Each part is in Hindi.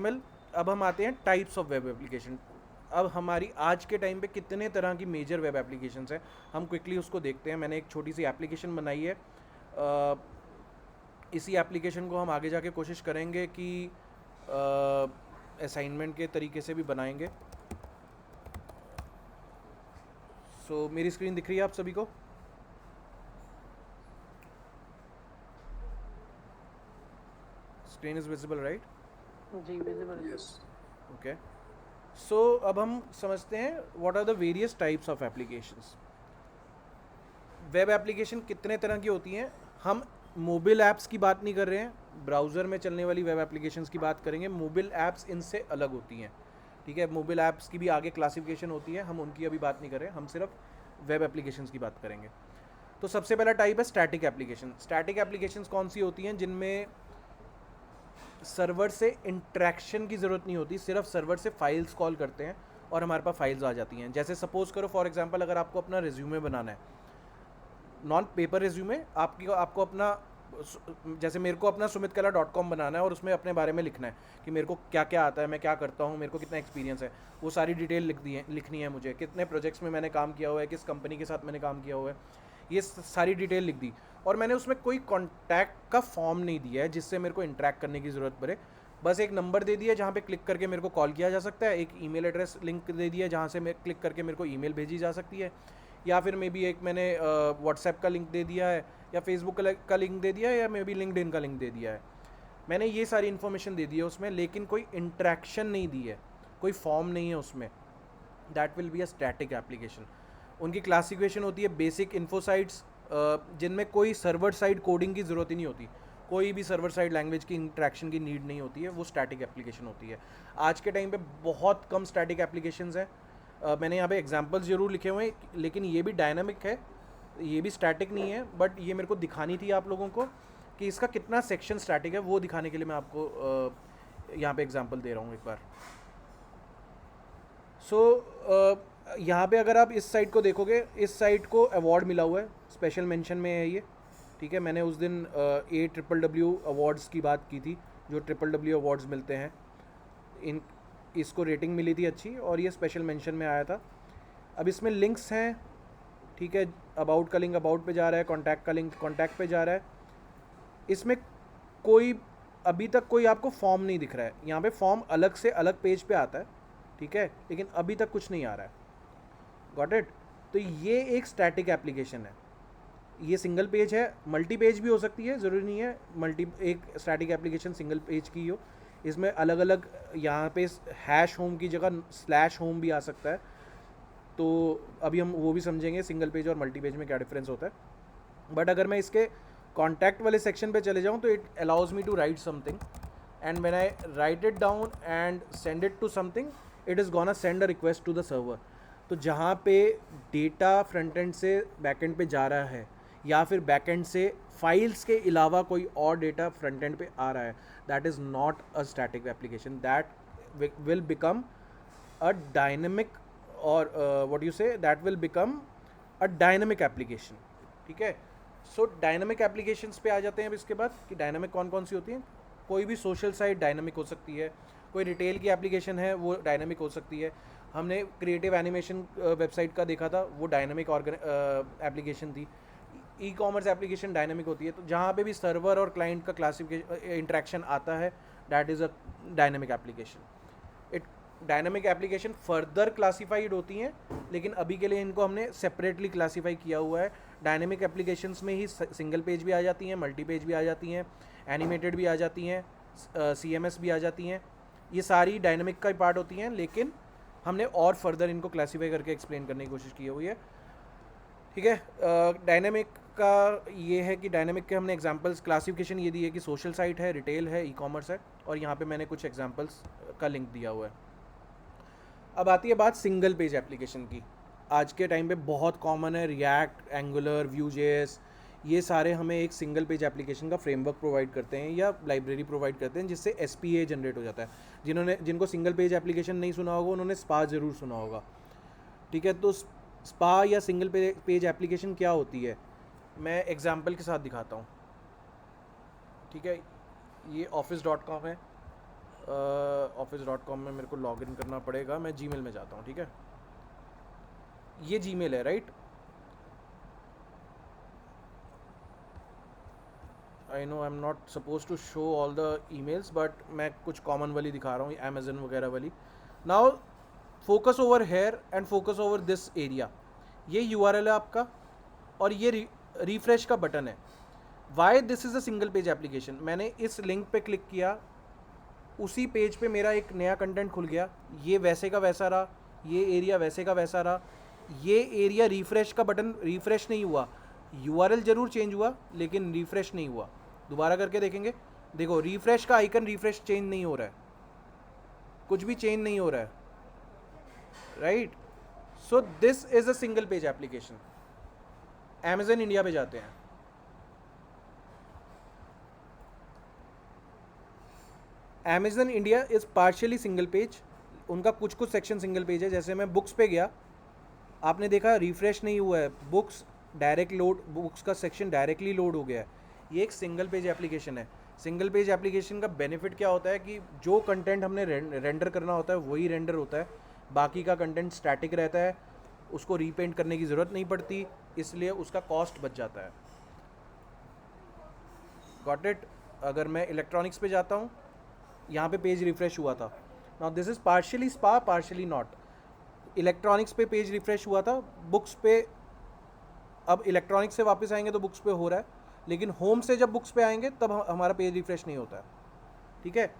HTML। अब हम आते हैं टाइप्स ऑफ वेब एप्लीकेशन। अब हमारी आज के टाइम पे कितने तरह की मेजर वेब एप्लीकेशंस हैं, हम क्विकली उसको देखते हैं। मैंने एक छोटी सी एप्लीकेशन बनाई है। इसी एप्लीकेशन को हम आगे जाके कोशिश करेंगे कि असाइनमेंट के तरीके से भी बनाएंगे। मेरी स्क्रीन दिख रही है आप सभी को? Screen is visible, right? जी विजिबल। Yes. ओके। अब हम समझते हैं what are the various types of applications. Web application कितने तरह की होती हैं। हम मोबाइल ऐप्स की बात नहीं कर रहे हैं, ब्राउज़र में चलने वाली वेब एप्लीकेशंस की बात करेंगे। मोबाइल ऐप्स इनसे अलग होती हैं, ठीक है। मोबाइल ऐप्स की भी आगे क्लासिफिकेशन होती है, हम उनकी अभी बात नहीं कर रहे हैं, हम सिर्फ वेब एप्लीकेशंस की बात करेंगे। तो सबसे पहला टाइप है स्टैटिक एप्लीकेशन। स्टैटिक एप्लीकेशंस कौन सी होती हैं? जिनमें सर्वर से इंट्रैक्शन की ज़रूरत नहीं होती, सिर्फ सर्वर से फाइल्स कॉल करते हैं और हमारे पास फाइल्स आ जाती हैं। जैसे सपोज़ करो फॉर एग्जांपल, अगर आपको अपना रिज्यूमे बनाना है, नॉन पेपर रिज्यूमे, आपको अपना, जैसे मेरे को अपना sumitkala.com बनाना है और उसमें अपने बारे में लिखना है कि मेरे को क्या क्या आता है, मैं क्या करता हूँ, मेरे को कितना एक्सपीरियंस है, वो सारी डिटेल लिखनी है मुझे, कितने प्रोजेक्ट्स में मैंने काम किया हुआ है, किस कंपनी के साथ मैंने काम किया हुआ है, ये सारी डिटेल लिख दी। और मैंने उसमें कोई कॉन्टैक्ट का फॉर्म नहीं दिया है जिससे मेरे को इंटरेक्ट करने की ज़रूरत पड़े। बस एक नंबर दे दिया जहाँ पे क्लिक करके मेरे को कॉल किया जा सकता है, एक ईमेल एड्रेस लिंक दे दिया जहाँ से मैं क्लिक करके मेरे को ईमेल भेजी जा सकती है, या फिर मे बी एक मैंने व्हाट्सएप का लिंक दे दिया है, या फेसबुक का लिंक दे दिया है, या मे बी लिंक्डइन का लिंक दे दिया है। मैंने ये सारी इन्फॉर्मेशन दे दी है उसमें, लेकिन कोई इंट्रैक्शन नहीं दी है, कोई फॉर्म नहीं है उसमें। That will be a static application. उनकी क्लासिफिकेशन होती है बेसिक इन्फो साइट्स, जिनमें कोई सर्वर साइड कोडिंग की ज़रूरत ही नहीं होती, कोई भी सर्वर साइड लैंग्वेज की इंट्रैक्शन की नीड नहीं होती है, वो स्टैटिक एप्लीकेशन होती है। आज के टाइम पे बहुत कम स्टैटिक एप्लीकेशंस हैं। मैंने यहाँ पे एग्जांपल्स जरूर लिखे हुए हैं, लेकिन ये भी डायनामिक है, ये भी स्टैटिक नहीं है, बट ये मेरे को दिखानी थी आप लोगों को कि इसका कितना सेक्शन स्टैटिक है, वो दिखाने के लिए मैं आपको यहाँ पे एग्जांपल दे रहा हूँ एक बार। यहाँ पे अगर आप इस साइट को देखोगे, इस साइट को अवार्ड मिला हुआ है, स्पेशल मेंशन में है ये, ठीक है। मैंने उस दिन AWW अवार्ड्स की बात की थी, जो WWW अवार्ड्स मिलते हैं, इन इसको रेटिंग मिली थी अच्छी, और ये स्पेशल मेंशन में आया था। अब इसमें लिंक्स हैं, ठीक है। अबाउट का लिंक अबाउट पे जा रहा है, कॉन्टैक्ट का लिंक कॉन्टैक्ट पे जा रहा है। इसमें कोई अभी तक कोई आपको फॉर्म नहीं दिख रहा है। यहाँ पे फॉर्म अलग से अलग पेज पे आता है, ठीक है, लेकिन अभी तक कुछ नहीं आ रहा है। Got it? तो ये एक स्टैटिक एप्लीकेशन है, ये सिंगल पेज है, मल्टी पेज भी हो सकती है, ज़रूरी नहीं है एक स्टैटिक एप्लीकेशन सिंगल पेज की हो। इसमें अलग अलग, यहाँ पे हैश होम की जगह स्लैश होम भी आ सकता है, तो अभी हम वो भी समझेंगे सिंगल पेज और मल्टी पेज में क्या डिफरेंस होता है। बट अगर मैं इसके कॉन्टैक्ट वाले सेक्शन पे चले जाऊँ, तो it allows me to write something, and when I write it down and send it to something, it is gonna send a request to the server. तो जहाँ पे डेटा फ्रंट एंड से बैक एंड पे जा रहा है, या फिर बैक एंड से फाइल्स के अलावा कोई और डेटा फ्रंट एंड पे आ रहा है, that is not a static application, that will become a dynamic, और व्हाट यू से, that will become a dynamic application, ठीक है। डायनेमिक एप्लीकेशंस पे आ जाते हैं अब इसके बाद, कि डायनेमिक कौन कौन सी होती हैं। कोई भी सोशल साइट डायनेमिक हो सकती है, कोई रिटेल की एप्लीकेशन है वो डायनेमिक हो सकती है। हमने क्रिएटिव एनिमेशन वेबसाइट का देखा था, वो डायनेमिक एप्लीकेशन थी। ई कॉमर्स एप्लीकेशन डायनेमिक होती है। तो जहाँ पे भी सर्वर और क्लाइंट का क्लासिफिकेशन इंट्रैक्शन आता है, that is a dynamic application. It dynamic application further classified होती हैं, लेकिन अभी के लिए इनको हमने सेपरेटली क्लासीफाई किया हुआ है। डायनेमिक एप्लीकेशंस में ही सिंगल पेज भी आ जाती हैं, मल्टी पेज भी आ जाती हैं, एनिमेटेड भी आ जाती हैं, CMS भी आ जाती हैं, ये सारी डायनेमिक का ही पार्ट होती हैं, लेकिन हमने और फर्दर इनको क्लासीफाई करके एक्सप्लेन करने की कोशिश की हुई है, ठीक है। डायनेमिक का ये है कि डायनेमिक के हमने एग्जांपल्स, क्लासिफिकेशन ये दी है कि सोशल साइट है, रिटेल है, ई कॉमर्स है, और यहाँ पे मैंने कुछ एग्जांपल्स का लिंक दिया हुआ है। अब आती है बात सिंगल पेज एप्लीकेशन की। आज के टाइम पे बहुत कॉमन है, रिएक्ट, एंगुलर, Vue.js, ये सारे हमें एक सिंगल पेज एप्लीकेशन का फ्रेमवर्क प्रोवाइड करते हैं या लाइब्रेरी प्रोवाइड करते हैं, जिससे SPA जनरेट हो जाता है। जिनको सिंगल पेज एप्लीकेशन नहीं सुना होगा, उन्होंने स्पा ज़रूर सुना होगा, ठीक है। तो स्पा या सिंगल पेज एप्लीकेशन क्या होती है, मैं एग्जांपल के साथ दिखाता हूँ, ठीक है। ये office.com है, office.com में मेरे को लॉग इन करना पड़ेगा, मैं जीमेल में जाता हूँ, ठीक है। ये जीमेल है, right? I know I am not suppose to show all the emails, but मैं कुछ कॉमन वाली दिखा रहा हूँ, अमेजन वगैरह वाली। Now focus over here and focus over this area. ये URL है आपका और ये रिफ्रेश का बटन है। Why this is a single page application? मैंने इस लिंक पे क्लिक किया, उसी पेज पे मेरा एक नया कंटेंट खुल गया। ये वैसे का वैसा रहा, ये एरिया वैसे का वैसा रहा। ये एरिया रिफ्रेश का बटन रिफ्रेश नहीं हुआ, URL जरूर चेंज हुआ लेकिन रिफ्रेश नहीं हुआ। दोबारा करके देखेंगे, देखो रिफ्रेश का आइकन रिफ्रेश चेंज नहीं हो रहा है, कुछ भी चेंज नहीं हो रहा है, right? So this is a single page application. Amazon India पे जाते हैं। Amazon India is partially single page, उनका कुछ कुछ सेक्शन सिंगल पेज है। जैसे मैं बुक्स पे गया, आपने देखा रिफ्रेश नहीं हुआ है, बुक्स डायरेक्ट लोड, बुक्स का सेक्शन डायरेक्टली लोड हो गया है। ये एक सिंगल पेज एप्लीकेशन है। सिंगल पेज एप्लीकेशन का बेनिफिट क्या होता है कि जो कंटेंट हमने रेंडर करना होता है वही रेंडर होता है, बाकी का कंटेंट स्टैटिक रहता है, उसको रीपेंट करने की ज़रूरत नहीं पड़ती, इसलिए उसका कॉस्ट बच जाता है। Got it? अगर मैं इलेक्ट्रॉनिक्स पे जाता हूँ, यहाँ पे पेज रिफ्रेश हुआ था। Now this is partially spa, partially not. Electronics पे पेज रिफ्रेश हुआ था, बुक्स पे, अब इलेक्ट्रॉनिक्स से वापस आएंगे तो बुक्स पे हो रहा है, लेकिन होम से जब बुक्स पे आएंगे तब हमारा पेज रिफ्रेश नहीं होता है, ठीक है।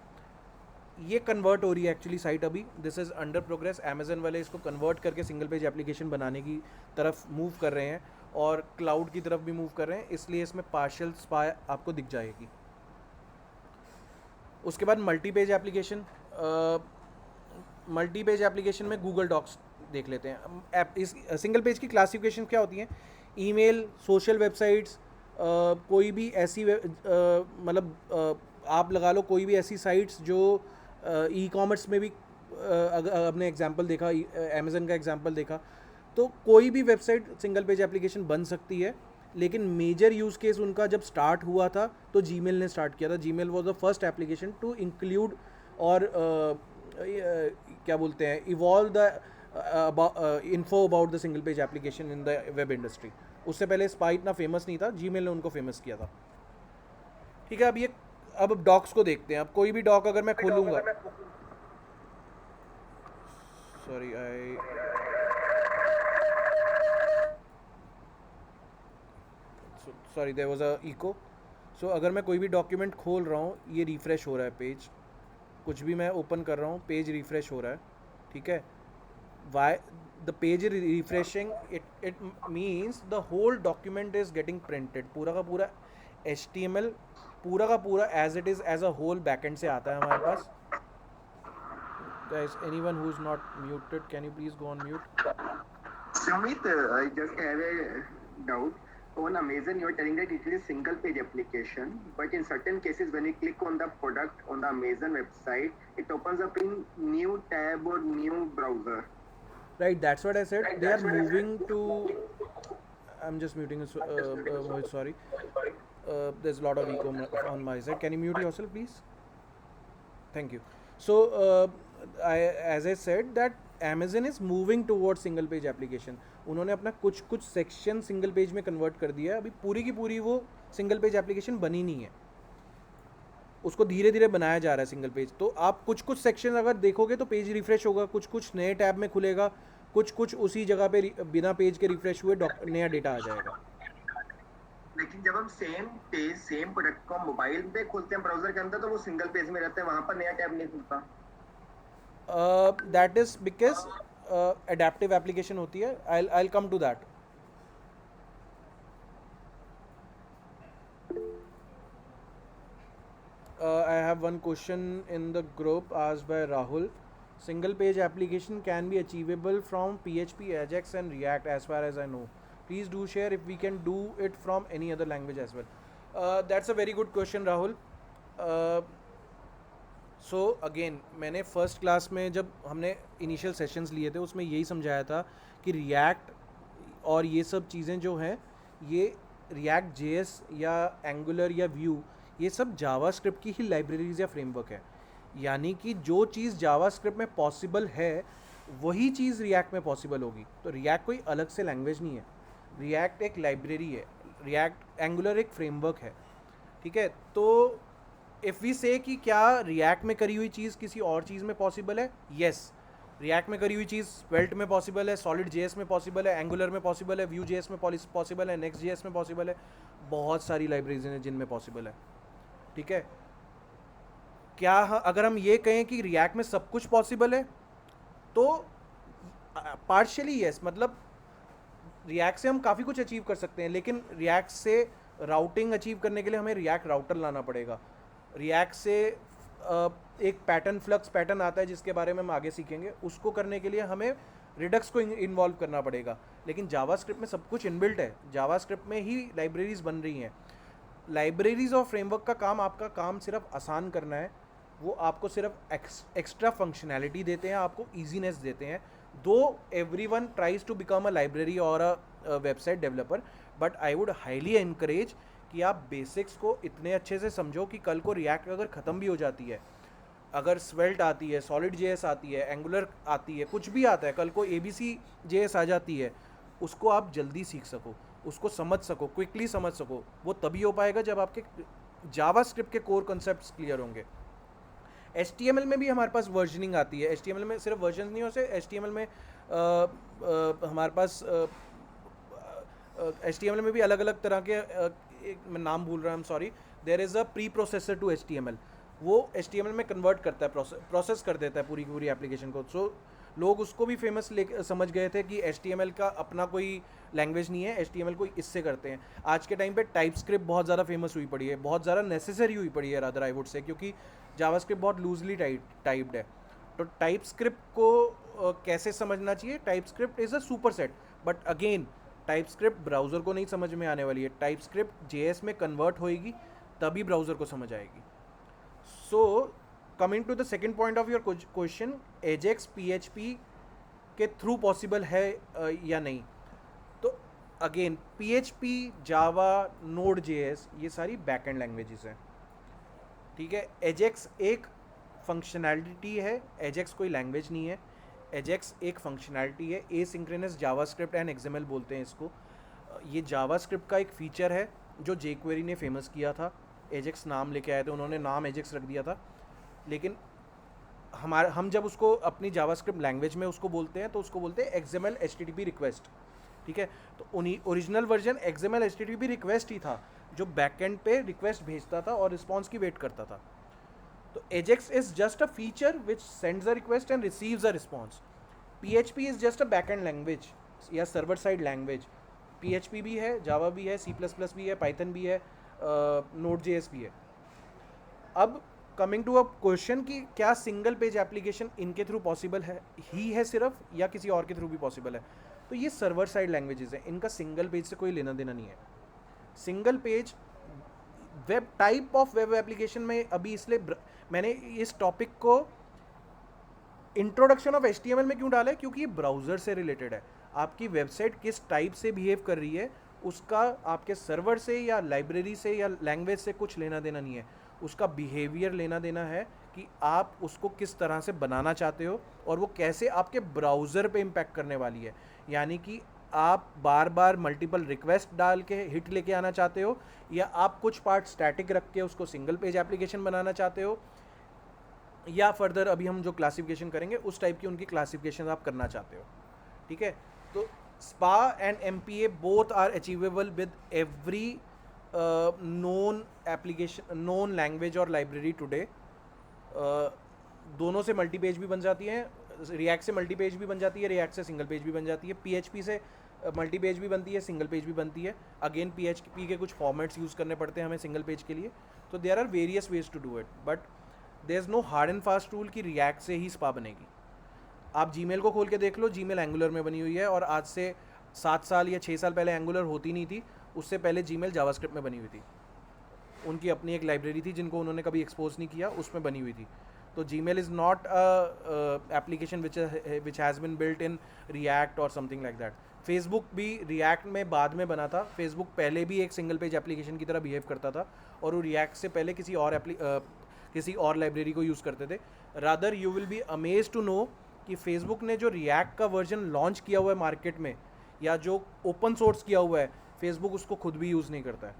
ये कन्वर्ट हो रही है एक्चुअली साइट अभी, this is under progress. Amazon वाले इसको कन्वर्ट करके सिंगल पेज एप्लीकेशन बनाने की तरफ मूव कर रहे हैं और क्लाउड की तरफ भी मूव कर रहे हैं, इसलिए इसमें पार्शियल स्पा आपको दिख जाएगी। उसके बाद multi page application. Multi page application में गूगल डॉक्स देख लेते हैं। इस सिंगल पेज की क्लासिफिकेशन क्या होती हैं? ईमेल, सोशल वेबसाइट्स, कोई भी ऐसी मतलब आप लगा लो कोई भी ऐसी साइट्स जो ई कॉमर्स में भी, अगर आपने एग्जांपल देखा, अमेज़न का एग्जांपल देखा, तो कोई भी वेबसाइट सिंगल पेज एप्लीकेशन बन सकती है। लेकिन मेजर यूज़ केस उनका जब स्टार्ट हुआ था तो जीमेल ने स्टार्ट किया था। Gmail was the first application to include और क्या बोलते हैं, evolve the info about the single page application in the web industry. उससे पहले स्पा इतना फेमस नहीं था, जीमेल ने उनको फेमस किया था, ठीक है। अब डॉक्स को देखते हैं। अब कोई भी डॉक अगर मैं खोलूँगा, sorry sorry there was an echo. So अगर मैं कोई भी डॉक्यूमेंट खोल रहा हूँ, ये रिफ़्रेश हो रहा है पेज, कुछ भी मैं ओपन कर रहा हूँ पेज रिफ़्रेश हो रहा है, ठीक है। Why the page refreshing? It means the whole document is getting printed. पूरा का पूरा HTML पूरा का पूरा as it is as a whole backend से आता है हमारे पास। Guys, anyone who's not muted, can you please go on mute? Sumit, I just have a doubt. On Amazon, you're telling that it is a single page application, but in certain cases, when you click on the product on the Amazon website, it opens up in new tab or new browser. Right, that's what I said. They are moving to. I'm just muting. Sorry. There's a lot of echo on my side. Can you mute yourself, please? Thank you. So, as I said, that Amazon is moving towards single page application. उन्होंने अपना कुछ कुछ सेक्शन सिंगल पेज में कन्वर्ट कर दिया है। अभी पूरी की पूरी वो सिंगल पेज एप्लीकेशन बनी नहीं है, उसको धीरे धीरे बनाया जा रहा है सिंगल पेज। तो आप कुछ कुछ सेक्शन अगर देखोगे तो पेज रिफ्रेश होगा, कुछ कुछ नए टैब में खुलेगा, कुछ कुछ उसी जगह पे बिना पेज के रिफ्रेश हुए नया डेटा आ जाएगा। लेकिन जब हम सेम पेज सेम प्रोडक्ट को मोबाइल पे खोलते हैं ब्राउजर के अंदर, तो वो सिंगल पेज में रहते हैं, वहां पर नया टैब नहीं खुलता। That is because adaptive application होती है। I come to that. I have one question in the group asked by Rahul. Single page application can be achievable from PHP, Ajax and React as far as I know. Please do share if we can do it from any other language as well. That's a very good question, Rahul. So again, मैंने फर्स्ट क्लास में जब हमने इनिशियल सेशंस लिए थे उसमें यही समझाया था कि रिएक्ट और ये सब चीज़ें जो हैं, ये रिएक्ट JS या एंगुलर या व्यू, ये सब जावास्क्रिप्ट की ही लाइब्रेरीज या फ्रेमवर्क है। यानी कि जो चीज़ जावास्क्रिप्ट में पॉसिबल है वही चीज़ रिएक्ट में पॉसिबल होगी। तो रिएक्ट कोई अलग से लैंग्वेज नहीं है, रिएक्ट एक लाइब्रेरी है, रिएक्ट एंगुलर एक फ्रेमवर्क है, ठीक है। तो इफ़ वी से कि क्या रिएक्ट में करी हुई चीज़ किसी और चीज़ में पॉसिबल है, येस। रिएक्ट में करी हुई चीज़ स्वेल्ट में पॉसिबल है, सॉलिड जेएस में पॉसिबल है, एंगुलर में पॉसिबल है, व्यू जेएस में पॉसिबल है, नेक्स्ट जेएस में पॉसिबल है, बहुत सारी लाइब्रेरीज हैं जिनमें पॉसिबल है, ठीक है। क्या अगर हम ये कहें कि रिएक्ट में सब कुछ पॉसिबल है, तो पार्शियली यस, मतलब रिएक्ट से हम काफ़ी कुछ अचीव कर सकते हैं, लेकिन रिएक्ट से राउटिंग अचीव करने के लिए हमें रिएक्ट राउटर लाना पड़ेगा। रिएक्ट से एक पैटर्न फ्लक्स पैटर्न आता है जिसके बारे में हम आगे सीखेंगे, उसको करने के लिए हमें रिडक्स को इन्वॉल्व करना पड़ेगा। लेकिन जावास्क्रिप्ट में सब कुछ इनबिल्ट है, जावास्क्रिप्ट में ही लाइब्रेरीज बन रही हैं। लाइब्रेरीज और फ्रेमवर्क का काम, आपका काम सिर्फ आसान करना है, वो आपको सिर्फ एक्स्ट्रा फंक्शनैलिटी देते हैं, आपको ईजीनेस देते हैं। दो everyone tries to become a library और a website developer, but I would highly encourage कि आप बेसिक्स को इतने अच्छे से समझो कि कल को रिएक्ट अगर ख़त्म भी हो जाती है, अगर स्वेल्ट आती है, सॉलिड जेएस आती है, एंगुलर आती है, कुछ भी आता है, कल को एबीसी जेएस आ जाती है, उसको आप जल्दी सीख सको, उसको समझ सको, क्विकली समझ सको। वो तभी हो पाएगा जब आपके जावास्क्रिप्ट के कोर कॉन्सेप्ट्स क्लियर होंगे। HTML में भी हमारे पास वर्जनिंग आती है, HTML में सिर्फ वर्जन नहीं होते, HTML में हमारे पास HTML में भी अलग अलग तरह के एक मैं नाम भूल रहा हूँ, sorry, there is a pre processor to HTML। वो HTML में कन्वर्ट करता है, प्रोसेस कर देता है पूरी की पूरी एप्लीकेशन को। सो लोग उसको भी फेमस समझ गए थे कि HTML का अपना कोई लैंग्वेज नहीं है, HTML को इससे करते हैं। आज के टाइम पे टाइपस्क्रिप्ट बहुत ज़्यादा फेमस हुई पड़ी है, बहुत ज़्यादा नेसेसरी हुई पड़ी है रादर आई वुड से, क्योंकि जावास्क्रिप्ट बहुत लूजली टाइप्ड है। तो टाइपस्क्रिप्ट को कैसे समझना चाहिए, TypeScript is a super set, but again TypeScript browser को नहीं समझ में आने वाली है, टाइपस्क्रिप्ट जेएस में कन्वर्ट होएगी तभी ब्राउज़र को समझ आएगी। So coming to the second point of your question, Ajax PHP के थ्रू पॉसिबल है या नहीं, तो again PHP, Java, Node JS, ये सारी बैकएंड लैंग्वेजेस हैं, ठीक है। एजेक्स एक फंक्शनैलिटी है, एजेक्स कोई लैंग्वेज नहीं है, एजेक्स एक फंक्शनैलिटी है। एसिंक्रोनस जावास्क्रिप्ट एंड XML बोलते हैं इसको। ये जावास्क्रिप्ट का एक फीचर है जो jQuery ने फेमस किया था, एजेक्स नाम लेके आए थे, उन्होंने नाम एजेक्स रख दिया था। लेकिन हम जब उसको अपनी जावास्क्रिप्ट लैंग्वेज में उसको बोलते हैं तो उसको बोलते हैं XML HTTP रिक्वेस्ट, ठीक है। तो उन्हीं original version XML HTTP request ही था जो बैकएंड पे रिक्वेस्ट भेजता था और रिस्पॉन्स की वेट करता था। तो Ajax is just a feature which sends a request and receives a response. PHP is just a backend language या सर्वर साइड लैंग्वेज। PHP भी है, जावा भी है, C++ भी है, पाइथन भी है, नोड जेएस भी है। अब कमिंग टू अ क्वेश्चन कि क्या सिंगल पेज एप्लीकेशन इनके थ्रू पॉसिबल है सिर्फ, या किसी और के थ्रू भी पॉसिबल है, तो ये सर्वर साइड लैंग्वेजेस हैं, इनका सिंगल पेज से कोई लेना देना नहीं है। Single page web type of web application में अभी इसलिए मैंने इस टॉपिक को इंट्रोडक्शन ऑफ HTML में क्यों डाला है, क्योंकि ये ब्राउज़र से रिलेटेड है। आपकी वेबसाइट किस टाइप से बिहेव कर रही है उसका आपके सर्वर से या लाइब्रेरी से या लैंग्वेज से कुछ लेना देना नहीं है, उसका बिहेवियर लेना देना है कि आप उसको किस तरह से बनाना चाहते हो और वो कैसे आपके ब्राउज़र पे इम्पैक्ट करने वाली है। यानी कि आप बार बार मल्टीपल रिक्वेस्ट डाल के हिट लेके आना चाहते हो, या आप कुछ पार्ट स्टैटिक रख के उसको सिंगल पेज एप्लीकेशन बनाना चाहते हो, या फर्दर अभी हम जो क्लासिफिकेशन करेंगे उस टाइप की उनकी क्लासिफिकेशन आप करना चाहते हो, ठीक है। तो SPA एंड MPA both are achievable with every known application, known language और लाइब्रेरी टुडे। दोनों से मल्टी पेज भी बन जाती है, रिएक्ट से मल्टी पेज भी बन जाती है, रिएक्ट से सिंगल पेज भी बन जाती है, PHP से मल्टी पेज भी बनती है, सिंगल पेज भी बनती है। अगेन PHP के कुछ फॉर्मेट्स यूज़ करने पड़ते हैं हमें सिंगल पेज के लिए। तो there are various ways to do it, but there is no hard and fast rule कि रिएक्ट से ही स्पा बनेगी। आप जीमेल को खोल के देख लो, जीमेल एंगुलर में बनी हुई है, और आज से 7 साल या 6 साल पहले एंगुलर होती नहीं थी, उससे पहले जीमेल जावास्क्रिप्ट में बनी हुई थी। उनकी अपनी एक लाइब्रेरी थी जिनको उन्होंने कभी एक्सपोज नहीं किया, उसमें बनी हुई थी। तो Gmail is not a application which has been built in React और समथिंग लाइक दैट। फेसबुक भी रिएक्ट में बाद में बना था, फेसबुक पहले भी एक सिंगल पेज एप्लीकेशन की तरह बिहेव करता था, और वो रिएक्ट से पहले किसी और लाइब्रेरी को यूज़ करते थे. Rather you will be amaze to know कि फेसबुक ने जो रिएक्ट का वर्जन लॉन्च किया हुआ है मार्केट में, या जो ओपन सोर्स किया हुआ है, फेसबुक उसको खुद भी यूज़ नहीं करता है.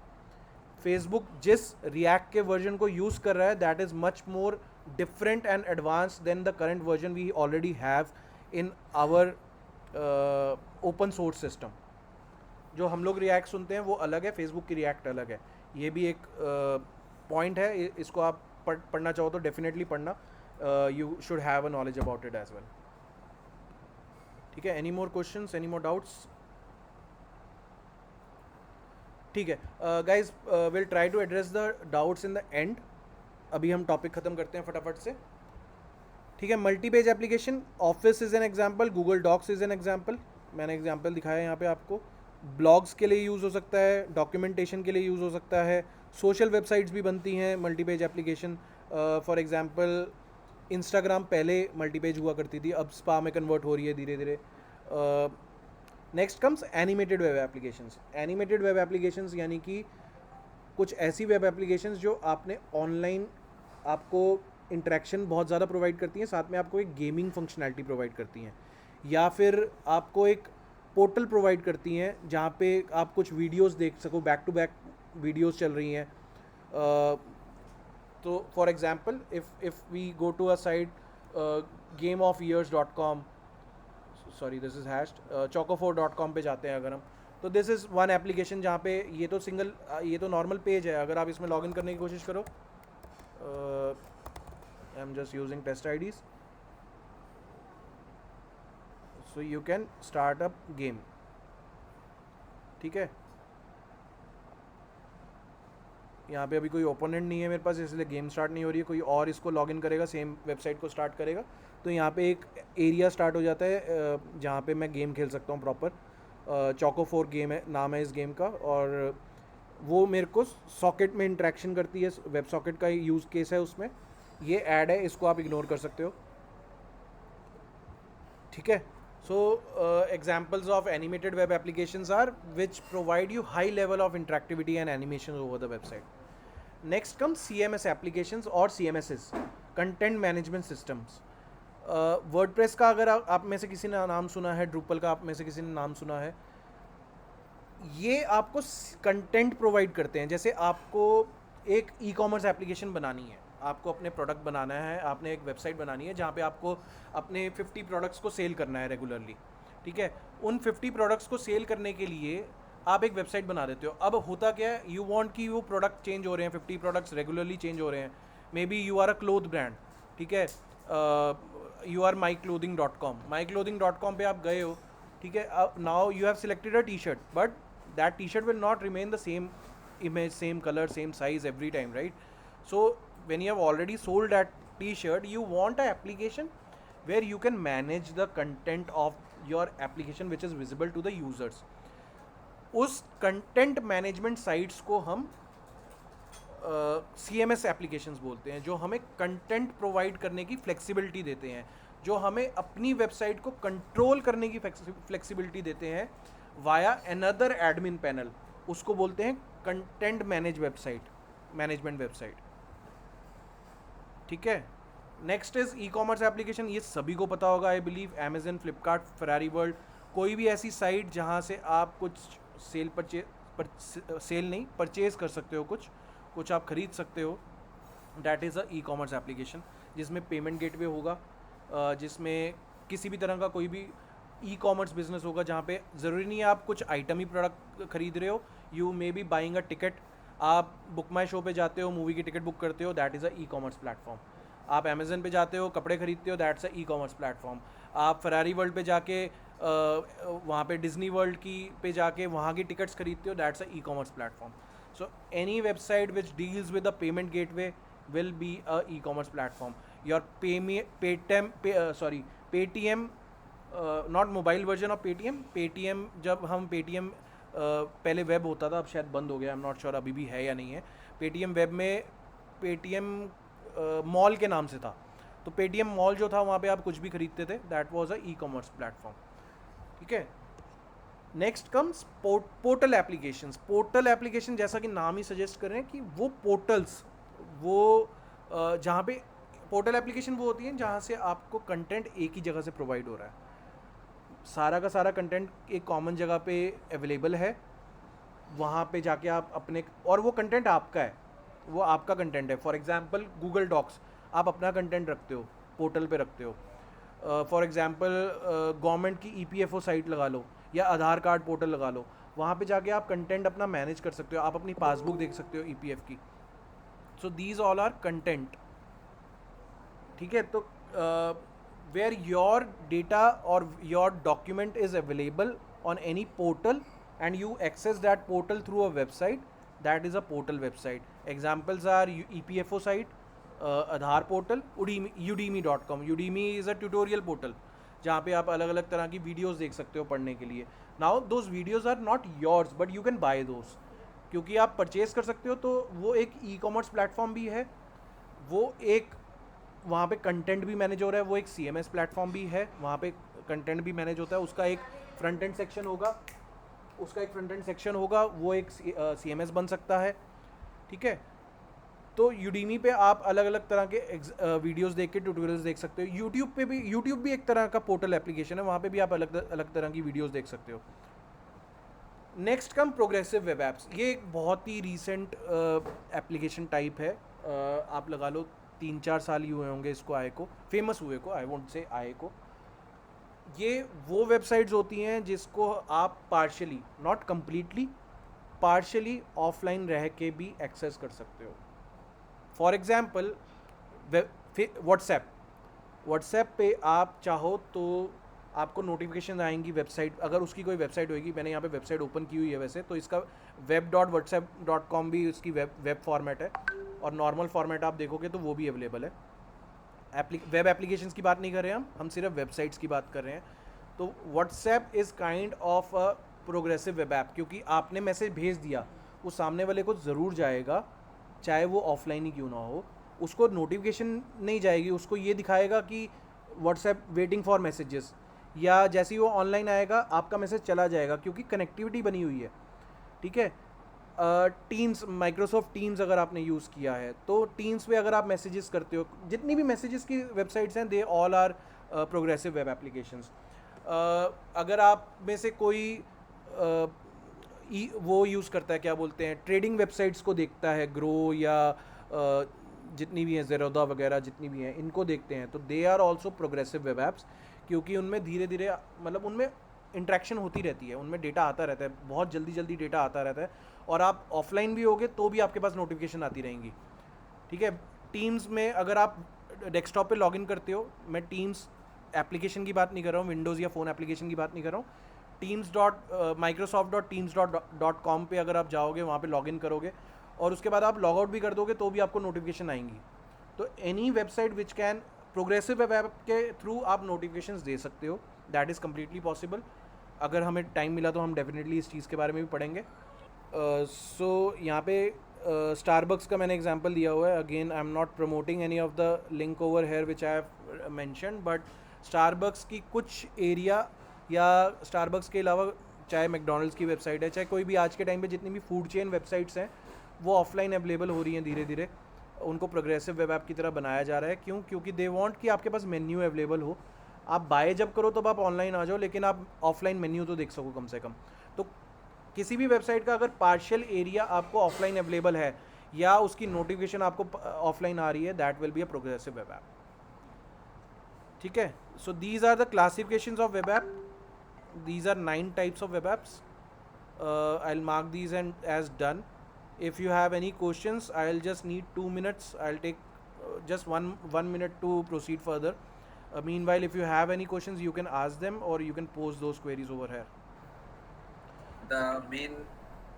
फेसबुक जिस रिएक्ट के वर्जन को यूज़ कर रहा है, that is much more different and advance than the current version we already have in our open source system. जो हम लोग रिएक्ट सुनते हैं वो अलग है, फेसबुक की रिएक्ट अलग है. ये भी एक पॉइंट है, इसको आप पढ़ना चाहो तो डेफिनेटली पढ़ना. You should have a knowledge about it as well. ठीक है, any more questions, any more doubts? ठीक है guys, will try to address the doubts in the end. अभी हम टॉपिक ख़त्म करते हैं फटाफट से. ठीक है, multi page application, office is an example, Google Docs is an example. मैंने एग्जाम्पल दिखाया यहाँ पे आपको. ब्लॉग्स के लिए यूज़ हो सकता है, डॉक्यूमेंटेशन के लिए यूज़ हो सकता है, सोशल वेबसाइट्स भी बनती हैं multi page application. For example Instagram पहले मल्टी पेज हुआ करती थी, अब स्पा में कन्वर्ट हो रही है धीरे धीरे. Next comes animated web applications. Animated web applications यानी कि कुछ ऐसी वेब एप्लीकेशंस जो आपने ऑनलाइन, आपको इंटरेक्शन बहुत ज़्यादा प्रोवाइड करती हैं, साथ में आपको एक गेमिंग फंक्शनैलिटी प्रोवाइड करती हैं, या फिर आपको एक पोर्टल प्रोवाइड करती हैं जहाँ पे आप कुछ वीडियोस देख सको, बैक टू बैक वीडियोस चल रही हैं. तो for example if we go to a site gameofyears.com, sorry this is hashed, chocofor.com पे जाते हैं अगर हम, तो दिस इज़ वन एप्लीकेशन जहाँ पे ये तो सिंगल, ये तो नॉर्मल पेज है. अगर आप इसमें लॉगिन करने की कोशिश करो, I am just using test IDs, so you can start up game. ठीक है, यहाँ पे अभी कोई ओपोनेंट नहीं है मेरे पास, इसलिए गेम स्टार्ट नहीं हो रही है. कोई और इसको लॉगिन करेगा, सेम वेबसाइट को स्टार्ट करेगा, तो यहाँ पे एक एरिया स्टार्ट हो जाता है जहाँ पे मैं गेम खेल सकता हूँ प्रॉपर. चोकोफोर गेम है, नाम है इस गेम का, और वो मेरे को सॉकेट में इंटरेक्शन करती है. वेब सॉकेट का यूज़ केस है उसमें. ये ऐड है, इसको आप इग्नोर कर सकते हो. ठीक है, so examples of animated web applications are which provide you high level of interactivity and animation over the website. Next comes CMS applications or CMSs, content management systems. WordPress का अगर आप में से किसी ने नाम सुना है, Drupal का आप में से किसी ने नाम सुना है, ये आपको कंटेंट प्रोवाइड करते हैं. जैसे आपको एक ई-कॉमर्स एप्लीकेशन बनानी है, आपको अपने प्रोडक्ट बनाना है, आपने एक वेबसाइट बनानी है जहाँ पे आपको अपने 50 प्रोडक्ट्स को सेल करना है रेगुलरली. ठीक है, उन 50 प्रोडक्ट्स को सेल करने के लिए आप एक वेबसाइट बना देते हो. अब होता क्या है, यू वांट कि वो प्रोडक्ट चेंज हो रहे हैं, 50 प्रोडक्ट्स रेगुलरली चेंज हो रहे हैं. Maybe you are a cloth brand. ठीक है, यू आर myclothing.com. myclothing.com पे आप गए हो. ठीक है, now you have selected a T shirt, but that T shirt will not remain the same image, same color, same size every time, right? So when you have already sold that t-shirt, you want a application where you can manage the content of your application which is visible to the users. उस content management sites को हम CMS applications बोलते हैं, जो हमें content provide करने की flexibility देते हैं, जो हमें अपनी वेबसाइट को कंट्रोल करने की flexibility देते हैं via another admin panel. उसको बोलते हैं कंटेंट मैनेजमेंट वेबसाइट. ठीक है, next is e commerce application. ये सभी को पता होगा I believe. Amazon, Flipkart, Ferrari world, कोई भी ऐसी साइट जहाँ से आप कुछ परचेज कर सकते हो, कुछ आप खरीद सकते हो, that is a e commerce application. जिसमें पेमेंट गेटवे होगा, जिसमें किसी भी तरह का कोई भी ई कॉमर्स बिजनेस होगा, जहाँ पे ज़रूरी नहीं है आप कुछ आइटम ही प्रोडक्ट खरीद रहे हो. You may be buying a ticket. आप बुक माई शो पे जाते हो, मूवी की टिकट बुक करते हो, that is a e commerce platform. आप अमेजन पे जाते हो, कपड़े खरीदते हो, that's a e commerce platform. आप फरारी वर्ल्ड पे जाके वहाँ पे डिज्नी वर्ल्ड की पे जाके वहाँ की टिकट्स खरीदते हो, that's a e commerce platform. So any website which deals with the payment gateway will be a e commerce platform. Your Paytm, not mobile version of Paytm. जब हम पेटीएम पहले वेब होता था, अब शायद बंद हो गया, आई एम नॉट श्योर अभी भी है या नहीं है. पेटीएम वेब में पेटीएम मॉल के नाम से था, तो पेटीएम मॉल जो था वहाँ पे आप कुछ भी खरीदते थे, that was a e commerce platform. ठीक है, next comes portal applications. Portal application जैसा कि नाम ही सजेस्ट कर रहे हैं कि वो पोर्टल्स, वो जहाँ पे पोर्टल एप्लीकेशन वो होती है जहाँ से आपको कंटेंट एक ही जगह से प्रोवाइड हो रहा है, सारा का सारा कंटेंट एक कॉमन जगह पे अवेलेबल है, वहाँ पे जाके आप अपने, और वो कंटेंट आपका है, वो आपका कंटेंट है। फॉर एग्जांपल गूगल डॉक्स, आप अपना कंटेंट रखते हो, पोर्टल पे रखते हो। फॉर एग्जांपल गवर्नमेंट की ईपीएफओ साइट लगा लो या आधार कार्ड पोर्टल लगा लो, वहाँ पे जाके आप कंटेंट अपना मैनेज कर सकते हो, आप अपनी पासबुक देख सकते हो ईपीएफ की। So these all are content, ठीक है। तो वेयर योर डेटा और your document is available on any portal and you access that portal through a website, that is a portal website. Examples are EPFO site, Aadhaar portal, udemy.com. Udemy is a tutorial portal जहाँ पे आप अलग अलग तरह की वीडियोस देख सकते हो पढ़ने के लिए। Now those videos are not yours but you can buy those, क्योंकि आप परचेज कर सकते हो। तो वो एक ई कॉमर्स प्लेटफॉर्म भी है, वो एक वहाँ पे कंटेंट भी मैनेज हो रहा है, वो एक CMS प्लेटफॉर्म भी है, वहाँ पे कंटेंट भी मैनेज होता है। उसका एक फ्रंट एंड सेक्शन होगा, वो एक CMS बन सकता है, ठीक है। तो यूडीमी पे आप अलग अलग तरह के वीडियोस देख के ट्यूटोरियल्स देख सकते हो। यूट्यूब भी एक तरह का पोर्टल एप्लीकेशन है, वहाँ पे भी आप अलग अलग तरह की वीडियोस देख सकते हो। Next come progressive web apps, ये एक बहुत ही रीसेंट एप्लीकेशन टाइप है। आप लगा लो 3-4 साल ही हुए होंगे इसको आए को, फेमस हुए को, आई वोंट से आए को। ये वो वेबसाइट्स होती हैं जिसको आप partially, not completely, partially offline रह के भी एक्सेस कर सकते हो। फॉर एग्जाम्पल व्हाट्सएप पे आप चाहो तो आपको नोटिफिकेशन आएंगी वेबसाइट, अगर उसकी कोई वेबसाइट होगी, मैंने यहाँ पे वेबसाइट ओपन की हुई है वैसे, तो इसका web.whatsapp.com भी इसकी वेब फॉर्मेट है, और नॉर्मल फॉर्मेट आप देखोगे तो वो भी अवेलेबल है। वेब एप्लीकेशंस की बात नहीं कर रहे हैं हम सिर्फ वेबसाइट्स की बात कर रहे हैं। तो WhatsApp is kind of a progressive web app, क्योंकि आपने मैसेज भेज दिया, वो सामने वाले को ज़रूर जाएगा, चाहे वो ऑफलाइन ही क्यों ना हो। उसको नोटिफिकेशन नहीं जाएगी, उसको ये दिखाएगा कि व्हाट्सएप वेटिंग फॉर मैसेजेस, या जैसे ही वो ऑनलाइन आएगा आपका मैसेज चला जाएगा, क्योंकि कनेक्टिविटी बनी हुई है, ठीक है। टीम्स, माइक्रोसॉफ्ट टीम्स अगर आपने यूज़ किया है तो टीम्स पे अगर आप मैसेजेस करते हो, जितनी भी मैसेजेस की वेबसाइट्स हैं they all are progressive web applications. अगर आप में से कोई वो यूज़ करता है, क्या बोलते हैं, ट्रेडिंग वेबसाइट्स को देखता है, ग्रो या जितनी भी हैं, ज़ेरोदा वगैरह जितनी भी हैं, इनको देखते हैं, तो they are also progressive web apps, क्योंकि उनमें धीरे धीरे, मतलब उनमें इंट्रैक्शन होती रहती है, उनमें डेटा आता रहता है, बहुत जल्दी डेटा आता रहता है, और आप ऑफलाइन भी होगे तो भी आपके पास नोटिफिकेशन आती रहेंगी, ठीक है। टीम्स में अगर आप डेस्कटॉप पे लॉगिन करते हो, मैं टीम्स एप्लीकेशन की बात नहीं कर रहा हूँ, विंडोज़ या फ़ोन एप्लीकेशन की बात नहीं कर रहा हूँ, Microsoft.teams.com पे अगर आप जाओगे, वहाँ पे लॉगिन करोगे और उसके बाद आप लॉग आउट भी कर दोगे तो भी आपको नोटिफिकेशन आएंगी। तो any website which can, progressive web app के थ्रू आप नोटिफिकेशंस दे सकते हो, दैट इज़ कम्प्लीटली पॉसिबल। अगर हमें टाइम मिला तो हम डेफिनेटली इस चीज़ के बारे में भी पढ़ेंगे। सो यहाँ पे स्टारबक्स का मैंने एग्जांपल दिया हुआ है। Again I am not promoting any of the link over here which I have mentioned, but Starbucks की कुछ एरिया, या स्टारबक्स के अलावा चाहे मैकडोनल्ड्स की वेबसाइट है, चाहे कोई भी आज के टाइम पे जितनी भी फूड चेन वेबसाइट्स हैं, वो ऑफलाइन अवेलेबल हो रही हैं धीरे धीरे, उनको प्रोग्रेसिव वेब ऐप की तरह बनाया जा रहा है। क्यों? क्योंकि दे वांट कि आपके पास मेन्यू अवेलेबल हो, आप बाय जब करो तब आप ऑनलाइन आ जाओ, लेकिन आप ऑफलाइन मेन्यू तो देख सको कम से कम। तो किसी भी वेबसाइट का अगर पार्शियल एरिया आपको ऑफलाइन अवेलेबल है या उसकी नोटिफिकेशन आपको ऑफलाइन आ रही है, that will be a progressive web app, ठीक है। So these are the classifications of web app, these are 9 types of web apps. I'll mark these and as done. If you have any questions, I'll just need 2 minutes. I'll take just one minute to proceed further. Meanwhile, if you have any questions, you can ask them or you can post those queries over here. The main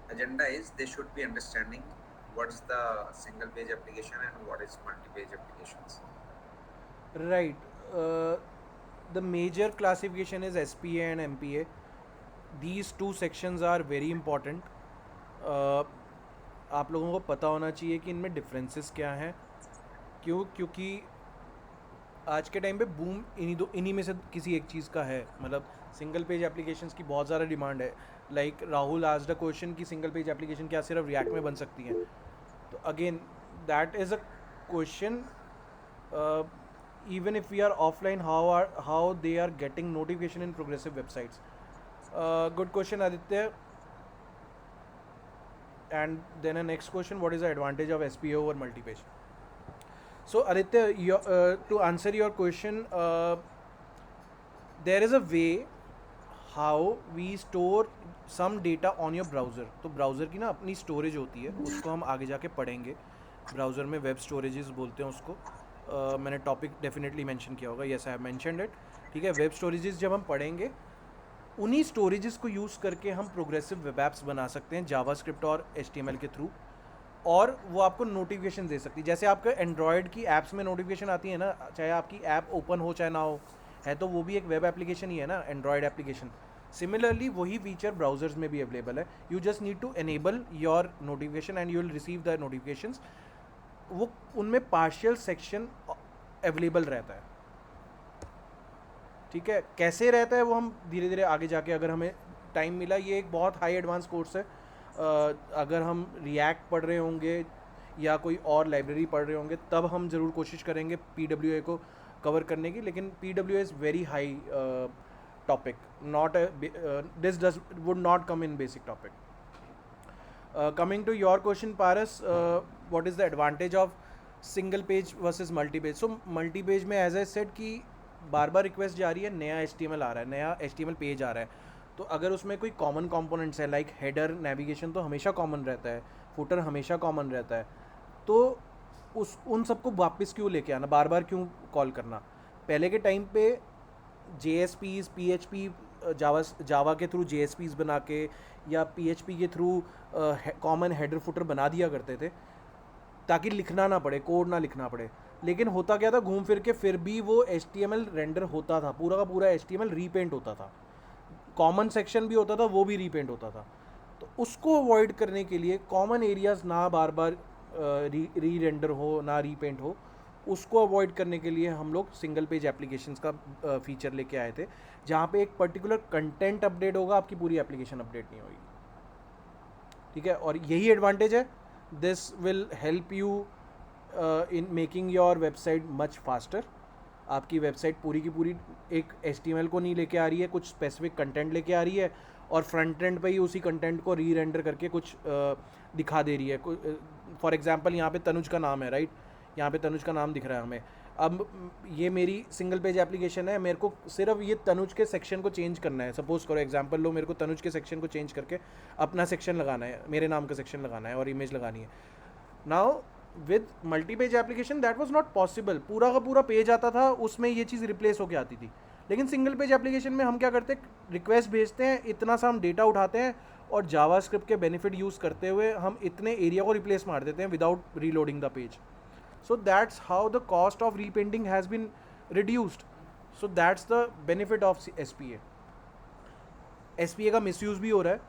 agenda is they should be understanding what's the single page application and what is multi-page applications. Right. The major classification is SPA and MPA. These two sections are very important. आप लोगों को पता होना चाहिए कि इनमें डिफरेंसेस क्या हैं। क्योंकि आज के टाइम पे बूम इन्हीं में से किसी एक चीज़ का है। मतलब सिंगल पेज एप्लीकेशंस की बहुत ज़्यादा डिमांड है। Like Rahul asked a question कि सिंगल पेज एप्लीकेशन क्या सिर्फ रिएक्ट में बन सकती हैं। तो again that is a question. Even if we are offline, how they are getting notification in progressive websites? Good question, Aditya. And then a next question, what is the advantage of SPA over multi-page? So Aditya, to answer your question, there is a way how we store some data on your browser. तो ब्राउज़र की ना अपनी स्टोरेज होती है, उसको हम आगे जाके पढ़ेंगे. ब्राउज़र में वेब स्टोरेजेस बोलते हैं उसको. मैंने टॉपिक डेफिनेटली मेंशन किया होगा, yes I have mentioned it. ठीक है, वेब स्टोरेजेस जब हम पढ़ेंगे, उन्हीं स्टोरेजेस को यूज़ करके हम प्रोग्रेसिव वेब ऐप्स बना सकते हैं जावास्क्रिप्ट और HTML के थ्रू, और वो आपको नोटिफिकेशन दे सकती है. जैसे आपका एंड्रॉयड की ऐप्स में नोटिफिकेशन आती है ना, चाहे आपकी ऐप ओपन हो चाहे ना हो, है तो वो भी एक वेब एप्लीकेशन ही है ना, एंड्रॉयड एप्लीकेशन. सिमिलरली वही फीचर ब्राउजर्स में भी अवेलेबल है. You just need to enable your notification and you will receive the notifications. वो उनमें पार्शियल सेक्शन अवेलेबल रहता है. ठीक है, कैसे रहता है वो हम धीरे धीरे आगे जाके, अगर हमें टाइम मिला, ये एक बहुत हाई एडवांस कोर्स है. अगर हम रिएक्ट पढ़ रहे होंगे या कोई और लाइब्रेरी पढ़ रहे होंगे तब हम ज़रूर कोशिश करेंगे PWA को कवर करने की. लेकिन PWA is very high topic, not this does would not come in basic topic. Coming to your question Paras, what is the advantage of single page versus multi page? So multi page में एज आई सेड कि बार बार रिक्वेस्ट जा रही है, नया HTML आ रहा है, नया HTML पेज आ रहा है. तो अगर उसमें कोई कॉमन कंपोनेंट्स है लाइक हेडर, नेविगेशन तो हमेशा कॉमन रहता है, फुटर हमेशा कॉमन रहता है, तो उन सबको वापस क्यों लेके आना, बार बार क्यों कॉल करना? पहले के टाइम पे JSPs, PHP, जावा के थ्रू JSPs बना के या PHP के थ्रू कॉमन हेडर फुटर बना दिया करते थे ताकि लिखना ना पड़े, कोड ना लिखना पड़े. लेकिन होता क्या था, घूम फिर के फिर भी वो HTML रेंडर होता था, पूरा का पूरा HTML रीपेंट होता था, कॉमन सेक्शन भी होता था, वो भी रीपेंट होता था. तो उसको अवॉइड करने के लिए कॉमन एरियाज़ ना बार बार री रेंडर हो, ना रीपेंट हो, उसको अवॉइड करने के लिए हम लोग सिंगल पेज एप्लीकेशंस का फीचर लेके आए थे, जहाँ पे एक पर्टिकुलर कंटेंट अपडेट होगा, आपकी पूरी एप्लीकेशन अपडेट नहीं होगी. ठीक है, और यही एडवांटेज है. This will help you in making your website much faster. आपकी वेबसाइट पूरी की पूरी एक HTML को नहीं लेके आ रही है, कुछ स्पेसिफिक कंटेंट लेके आ रही है, और फ्रंट एंड पे ही उसी कंटेंट को री रेंडर करके कुछ दिखा दे रही है. फॉर एग्जांपल यहाँ पे तनुज का नाम है, राइट, यहाँ पे तनुज का नाम दिख रहा है हमें. अब ये मेरी सिंगल पेज एप्लीकेशन है, मेरे को सिर्फ ये तनुज के सेक्शन को चेंज करना है. सपोज करो, एग्जांपल लो, मेरे को तनुज के सेक्शन को चेंज करके अपना सेक्शन लगाना है, मेरे नाम का सेक्शन लगाना है और इमेज लगानी है. Now with multi page application that was not possible. पूरा का पूरा पेज आता था, उसमें ये चीज़ रिप्लेस होके आती थी. लेकिन सिंगल पेज एप्लीकेशन में हम क्या करते हैं, रिक्वेस्ट भेजते हैं, इतना सा हम डेटा उठाते हैं और जावास्क्रिप्ट के बेनिफिट यूज़ करते हुए हम इतने एरिया को रिप्लेस मार देते हैं without reloading the page. So that's how the cost of repainting has been reduced. So that's the benefit of SPA. SPA का मिसयूज़ भी हो रहा है,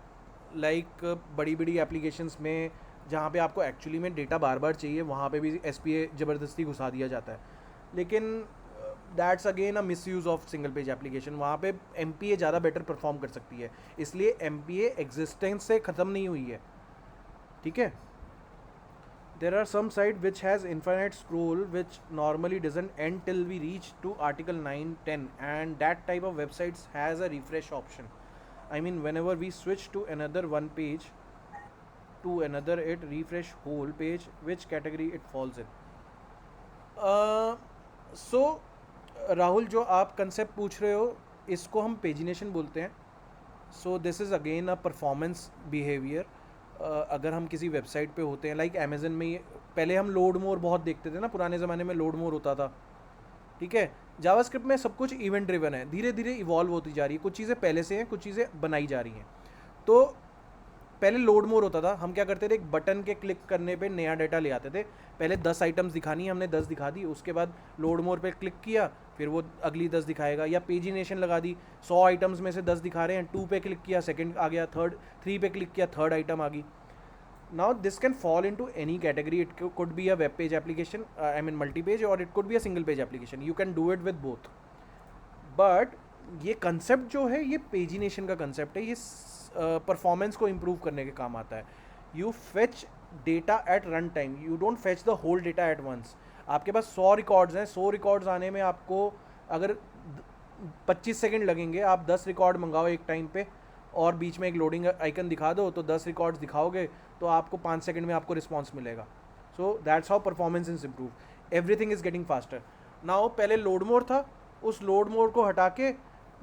लाइक बड़ी बड़ी एप्लीकेशंस में जहाँ पे आपको एक्चुअली में डेटा बार बार चाहिए, वहाँ पे भी SPA ज़बरदस्ती घुसा दिया जाता है. लेकिन that's again a misuse of single page application. वहाँ पे MPA ज़्यादा बेटर परफॉर्म कर सकती है, इसलिए MPA एग्जिस्टेंस से ख़त्म नहीं हुई है. ठीक है. There are some site which has infinite scroll which normally doesn't end till we reach to article 9, 10, and that type of websites has a refresh option. I mean, whenever we switch to another one page to another, it refresh whole page, which category it falls in. So Rahul, जो आप कंसेप्ट पूछ रहे हो इसको हम पेजिनेशन बोलते हैं. So this is again a performance behavior. अगर हम किसी वेबसाइट पे होते हैं, लाइक अमेज़न में, पहले हम लोड मोर बहुत देखते थे ना, पुराने ज़माने में लोड मोर होता था. ठीक है, जावास्क्रिप्ट में सब कुछ इवेंट ड्रिवन है, धीरे धीरे इवॉल्व होती जा रही है. कुछ चीज़ें पहले से हैं, कुछ चीज़ें बनाई जा रही हैं. तो पहले लोड मोर होता था, हम क्या करते थे, एक बटन के क्लिक करने पे नया डाटा ले आते थे. पहले 10 आइटम्स दिखानी है, हमने 10 दिखा दी, उसके बाद लोड मोर पे क्लिक किया, फिर वो अगली 10 दिखाएगा. या पेजिनेशन लगा दी, 100 आइटम्स में से 10 दिखा रहे हैं, 2 पे क्लिक किया, सेकंड आ गया, 3 पे क्लिक किया, थर्ड आइटम आ गई. Now this can fall into any category. It could be a web page application, I mean multi-page, or it could be a single page application. You can do it with both. But ये concept जो है, ये pagination का concept है, ये performance को improve करने के काम आता है. You fetch data at run time. You don't fetch the whole data at once. आपके पास 100 रिकॉर्ड्स हैं, 100 रिकॉर्ड्स आने में आपको अगर 25 सेकंड लगेंगे, आप 10 रिकॉर्ड मंगाओ एक टाइम पे और बीच में एक लोडिंग आइकन दिखा दो, तो 10 रिकॉर्ड्स दिखाओगे तो आपको 5 सेकंड में आपको रिस्पॉन्स मिलेगा. So that's how performance is improve, everything is getting faster. Now पहले लोड मोड था, उस लोड मोड को हटा के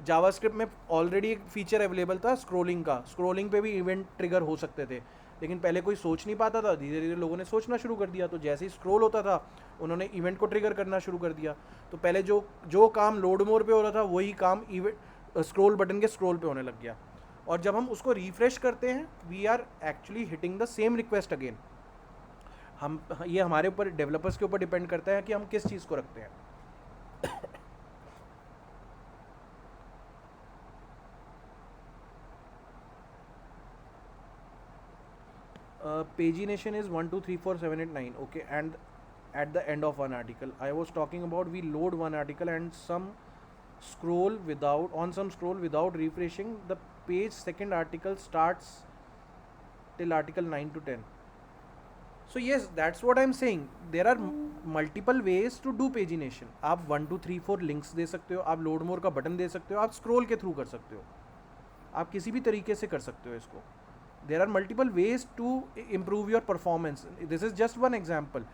जावास्क्रिप्ट में ऑलरेडी एक फीचर अवेलेबल था स्क्रोलिंग का. स्क्रोलिंग पे भी इवेंट ट्रिगर हो सकते थे, लेकिन पहले कोई सोच नहीं पाता था. धीरे धीरे लोगों ने सोचना शुरू कर दिया, तो जैसे ही स्क्रोल होता था उन्होंने इवेंट को ट्रिगर करना शुरू कर दिया. तो पहले जो जो काम लोड मोड पे हो रहा था वही काम इवेंट स्क्रोल बटन के स्क्रोल पे होने लग गया. और जब हम उसको रिफ्रेश करते हैं we are actually hitting the same request again. हम ये हमारे ऊपर डेवलपर्स के ऊपर डिपेंड करता है कि हम किस चीज़ को रखते हैं. pagination is 1 2 3 4 7 8 9. Okay, and at the end of one article I was talking about we load one article and some scroll without refreshing the page, second article starts till article 9 to 10. So yes, that's what I'm saying, there are multiple ways to do pagination. आप 1 2 3 4 लिंक्स दे सकते हो, आप लोड मोर का बटन दे सकते हो, आप स्क्रोल के थ्रू कर सकते हो, आप किसी भी तरीके से कर सकते हो इसको. There are multiple ways to improve your performance. This is just one example.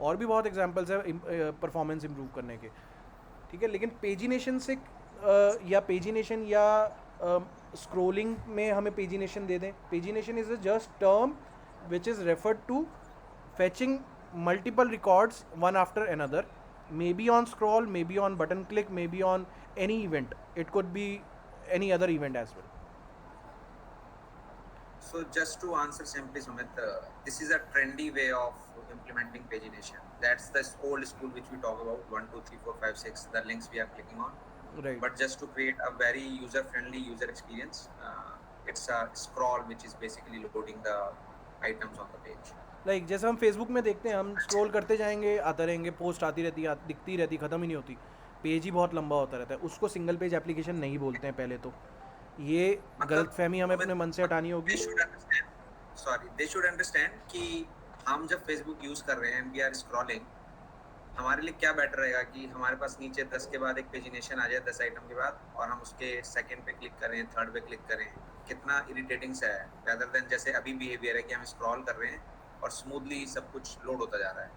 और भी बहुत एग्जाम्पल्स है परफॉर्मेंस इम्प्रूव करने के, ठीक है. लेकिन पेजिनेशन से या पेजिनेशन या स्क्रोलिंग में हमें पेजिनेशन दे दें. Pagination is a just term which is referred to fetching multiple records one after another, maybe on scroll, maybe on button click, maybe on any event. It could be any other event as well. So just to answer simply, Sumit, this is a trendy way of implementing pagination. That's the old school which we talk about, 1 2 3 4 5 6, the links we are clicking on. Right. But just to create a very user-friendly user experience, it's a scroll which is basically loading the items on the page. Like जैसे हम फेसबुक में देखते हैं, हम स्क्रॉल करते जाएंगे, आते रहेंगे, पोस्ट आती रहती है, दिखती रहती, ख़त्म ही नहीं होती, पेज ही बहुत लंबा होता रहता है. उसको सिंगल पेज एप्लीकेशन नहीं बोलते हैं पहले तो. ये गलतफहमी हमें अपने मन से हटानी होगी. दे शुड अंडरस्टैंड कि हम जब फेसबुक यूज़ कर रहे हैं, वी आर स्क्रॉलिंग, हमारे लिए क्या बेटर रहेगा कि हमारे पास नीचे 10 के बाद एक पेजिनेशन आ जाए 10 आइटम के बाद, और हम उसके सेकंड पे क्लिक करें, थर्ड पे क्लिक करें. कितना इरिटेटिंग सा है, rather than जैसे अभी बिहेवियर है कि हम स्क्रॉल कर रहे हैं और स्मूथली सब कुछ लोड होता जा रहा है.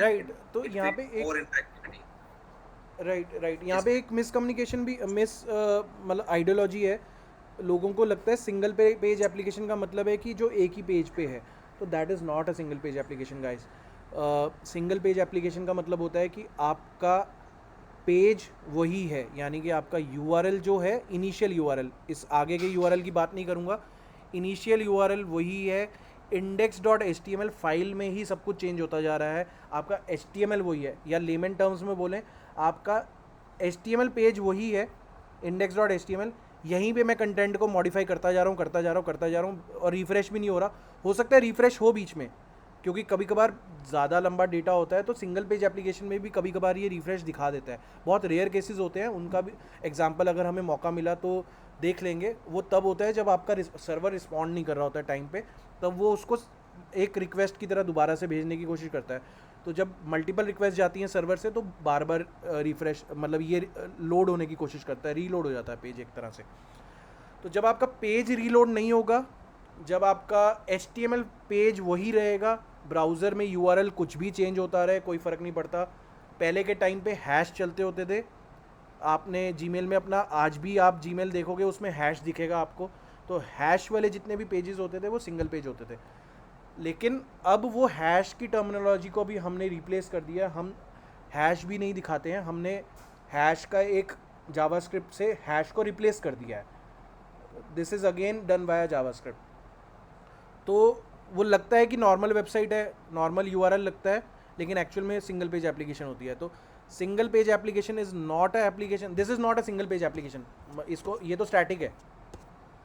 राइट. तो यहाँ पे एक और इंटरेक्टिविटी, राइट यहाँ पे एक मिसकम्युनिकेशन भी मतलब आइडियोलॉजी है. लोगों को लगता है सिंगल पेज एप्लीकेशन का मतलब है कि जो एक ही पेज पे है, तो that is not a single page application guys. Single page application का मतलब होता है कि आपका पेज वही है, यानी कि आपका URL जो है, इनिशियल URL, इस आगे के URL की बात नहीं करूँगा, इनिशियल URL वही है. index.html फाइल में ही सब कुछ चेंज होता जा रहा है. आपका HTML वही है, या लेमन टर्म्स में बोलें आपका HTML पेज वही है, index.html. यहीं पे मैं कंटेंट को मॉडिफाई करता जा रहा हूँ और रिफ़्रेश भी नहीं हो रहा. हो सकता है रिफ़्रेश हो बीच में, क्योंकि कभी कभार ज़्यादा लंबा डेटा होता है, तो सिंगल पेज एप्लीकेशन में भी कभी कभार ये रिफ़्रेश दिखा देता है. बहुत रेयर केसेस होते हैं, उनका भी एग्जांपल अगर हमें मौका मिला तो देख लेंगे. वो तब होता है जब आपका सर्वर रिस्पॉन्ड नहीं कर रहा होता है टाइम पे, तब वो उसको एक रिक्वेस्ट की तरह दोबारा से भेजने की कोशिश करता है. तो जब मल्टीपल रिक्वेस्ट जाती हैं सर्वर से, तो बार बार रिफ़्रेश मतलब ये लोड होने की कोशिश करता है, रीलोड हो जाता है पेज एक तरह से. तो जब आपका पेज रीलोड नहीं होगा, जब आपका HTML पेज वही रहेगा, ब्राउज़र में URL कुछ भी चेंज होता रहे, कोई फ़र्क नहीं पड़ता. पहले के टाइम पे हैश चलते होते थे. आपने जीमेल में अपना, आज भी आप जीमेल देखोगे उसमें हैश दिखेगा आपको. तो हैश वाले जितने भी पेजेस होते थे वो सिंगल पेज होते थे. लेकिन अब वो हैश की टर्मिनोलॉजी को भी हमने रिप्लेस कर दिया. हम हैश भी नहीं दिखाते हैं, हमने हैश का एक जावास्क्रिप्ट से हैश को रिप्लेस कर दिया है. This is again done by JavaScript. तो वो लगता है कि नॉर्मल वेबसाइट है, नॉर्मल URL लगता है, लेकिन एक्चुअल में सिंगल पेज एप्लीकेशन होती है. तो single page application is not a application, this is not a single page application. इसको, ये तो स्टैटिक है,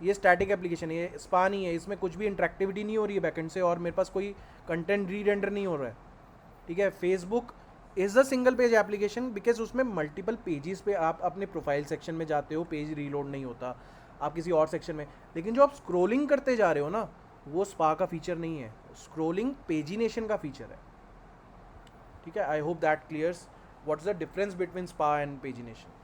ये स्टैटिक एप्लीकेशन है, ये स्पा नहीं है, इसमें कुछ भी इंटरेक्टिविटी नहीं हो रही है बैकएंड से, और मेरे पास कोई कंटेंट रीरेंडर नहीं हो रहा है. ठीक है. Facebook is a single page application because उसमें मल्टीपल पेजेस पे आप अपने प्रोफाइल सेक्शन में जाते हो, पेज रीलोड नहीं होता, आप किसी और सेक्शन में. लेकिन जो आप स्क्रोलिंग करते जा रहे हो ना, वो स्पा का फीचर नहीं है, स्क्रोलिंग पेजिनेशन का फीचर है. ठीक है, I hope that clears what's the difference between spa and pagination.